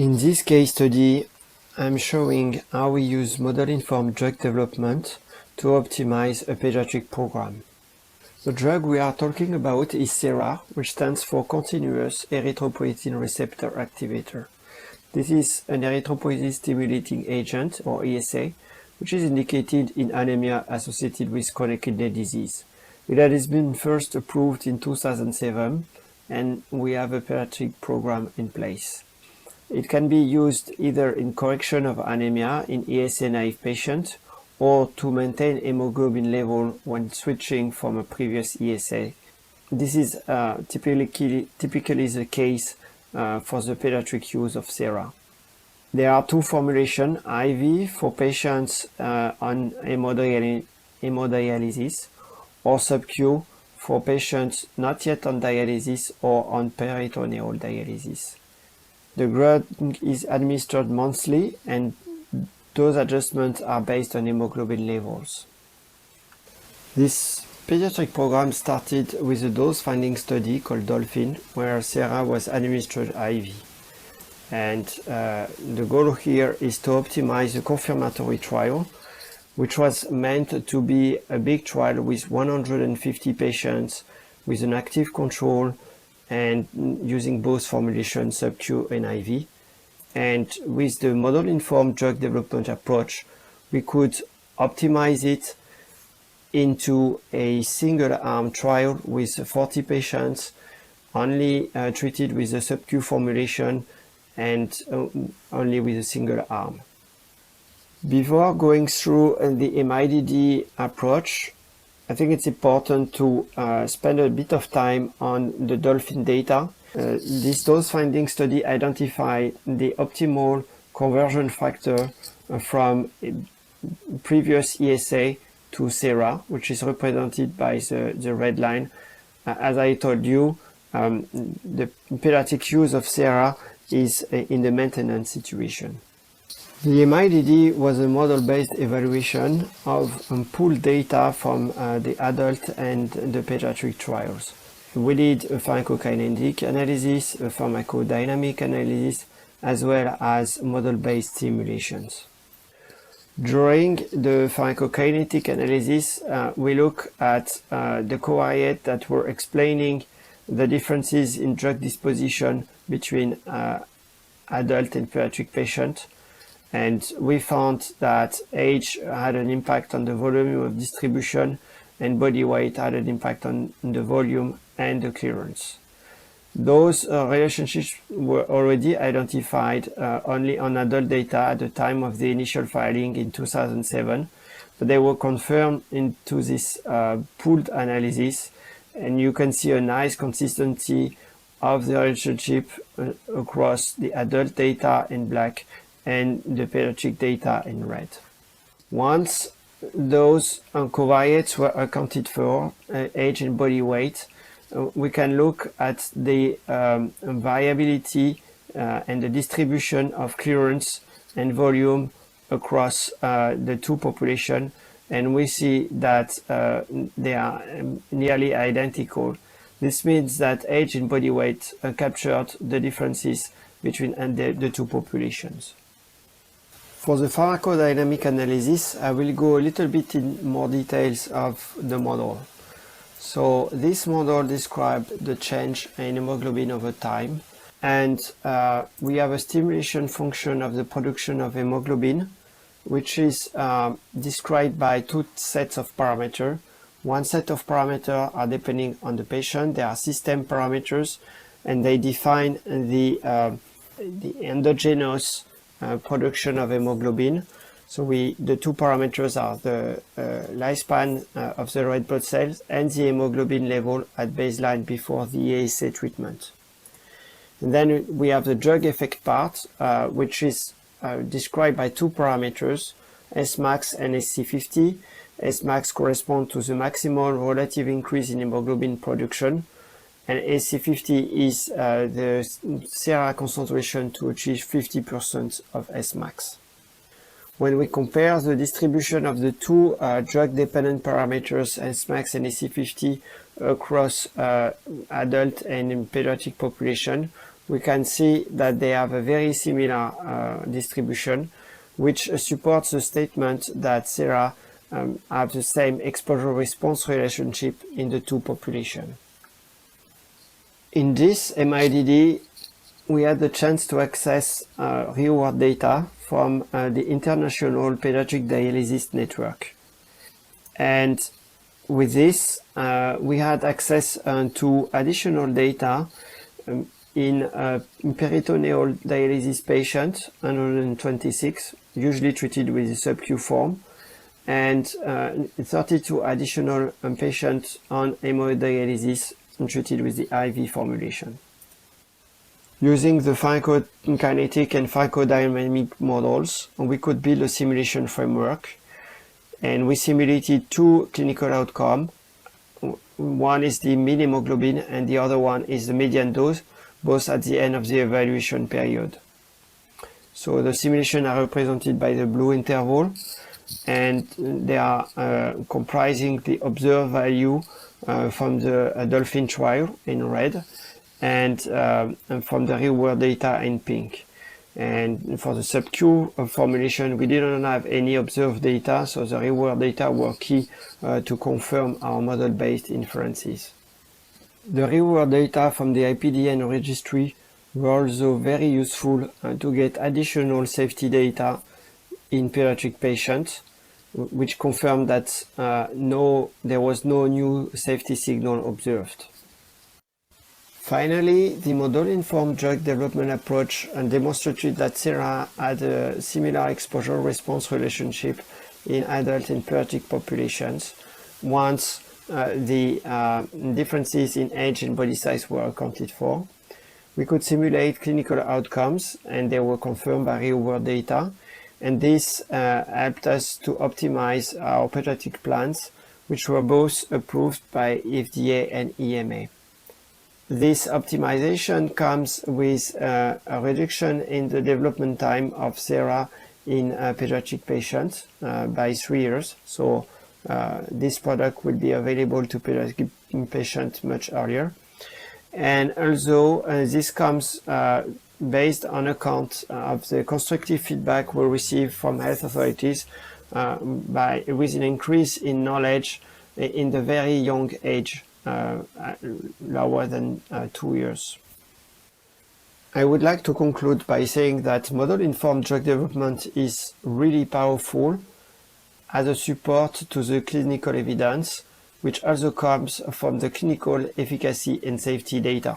In this case study, I'm showing how we use model-informed drug development to optimize a pediatric program. The drug we are talking about is CERA, which stands for Continuous Erythropoietin Receptor Activator. This is an erythropoietin stimulating agent, or ESA, which is indicated in anemia associated with chronic kidney disease. It has been first approved in 2007, and we have a pediatric program in place. It can be used either in correction of anemia in ESA-naive patients or to maintain hemoglobin level when switching from a previous ESA. This is typically the case for the pediatric use of CERA. There are two formulations, IV for patients on hemodialysis or sub-Q for patients not yet on dialysis or on peritoneal dialysis. The drug is administered monthly, and dose adjustments are based on hemoglobin levels. This pediatric program started with a dose-finding study called Dolphin, where CERA was administered IV. And the goal here is to optimize the confirmatory trial, which was meant to be a big trial with 150 patients with an active control and using both formulations, sub-Q and IV. And with the model-informed drug development approach, we could optimize it into a single-arm trial with 40 patients only treated with a sub-Q formulation and only with a single arm. Before going through the MIDD approach, I think it's important to spend a bit of time on the Dolphin data. This dose-finding study identified the optimal conversion factor from previous ESA to CERA, which is represented by the red line. As I told you, the pediatric use of CERA is in the maintenance situation. The MIDD was a model-based evaluation of pooled data from the adult and the pediatric trials. We did a pharmacokinetic analysis, a pharmacodynamic analysis, as well as model-based simulations. During the pharmacokinetic analysis, we look at the covariates that were explaining the differences in drug disposition between adult and pediatric patients. And we found that age had an impact on the volume of distribution, and body weight had an impact on the volume and the clearance. Those relationships were already identified only on adult data at the time of the initial filing in 2007, but they were confirmed into this pooled analysis, and you can see a nice consistency of the relationship across the adult data in black and the pediatric data in red. Once those covariates were accounted for, age and body weight, we can look at the variability and the distribution of clearance and volume across the two populations, and we see that they are nearly identical. This means that age and body weight captured the differences between the two populations. For the pharmacodynamic analysis, I will go a little bit in more details of the model. So this model describes the change in hemoglobin over time, and we have a stimulation function of the production of hemoglobin, which is described by two sets of parameters. One set of parameters are depending on the patient. They are system parameters, and they define the endogenous production of hemoglobin. So the two parameters are the lifespan of the red blood cells and the hemoglobin level at baseline before the ESA treatment. And then we have the drug effect part, which is described by two parameters, Smax and SC50. Smax corresponds to the maximal relative increase in hemoglobin production, and SC50 is the CERA concentration to achieve 50% of Smax. When we compare the distribution of the two drug-dependent parameters, Smax and SC50, across adult and pediatric population, we can see that they have a very similar distribution, which supports the statement that CERA have the same exposure-response relationship in the two populations. In this MIDD, we had the chance to access real-world data from the International Pediatric Dialysis Network. And with this, we had access to additional data in peritoneal dialysis patients, 126, usually treated with the sub-Q form, and 32 additional patients on hemodialysis treated with the IV formulation. Using the pharmacokinetic and pharmacodynamic models, we could build a simulation framework, and we simulated two clinical outcomes. One is the mean hemoglobin and the other one is the median dose, both at the end of the evaluation period. So the simulations are represented by the blue interval, and they are comprising the observed value from the Dolphin trial in red, and from the real-world data in pink. And for the sub-Q formulation, we didn't have any observed data, so the real-world data were key to confirm our model-based inferences. The real-world data from the IPDN registry were also very useful to get additional safety data in pediatric patients, which confirmed that there was no new safety signal observed. Finally, the model-informed drug development approach demonstrated that CERA had a similar exposure-response relationship in adult and pediatric populations once the differences in age and body size were accounted for. We could simulate clinical outcomes, and they were confirmed by real-world data, and this helped us to optimize our pediatric plans, which were both approved by FDA and EMA. This optimization comes with a reduction in the development time of CERA in pediatric patients by 3 years. So this product will be available to pediatric patients much earlier. And also this comes based on account of the constructive feedback we receive from health authorities with an increase in knowledge in the very young age, lower than 2 years. I would like to conclude by saying that model-informed drug development is really powerful as a support to the clinical evidence, which also comes from the clinical efficacy and safety data.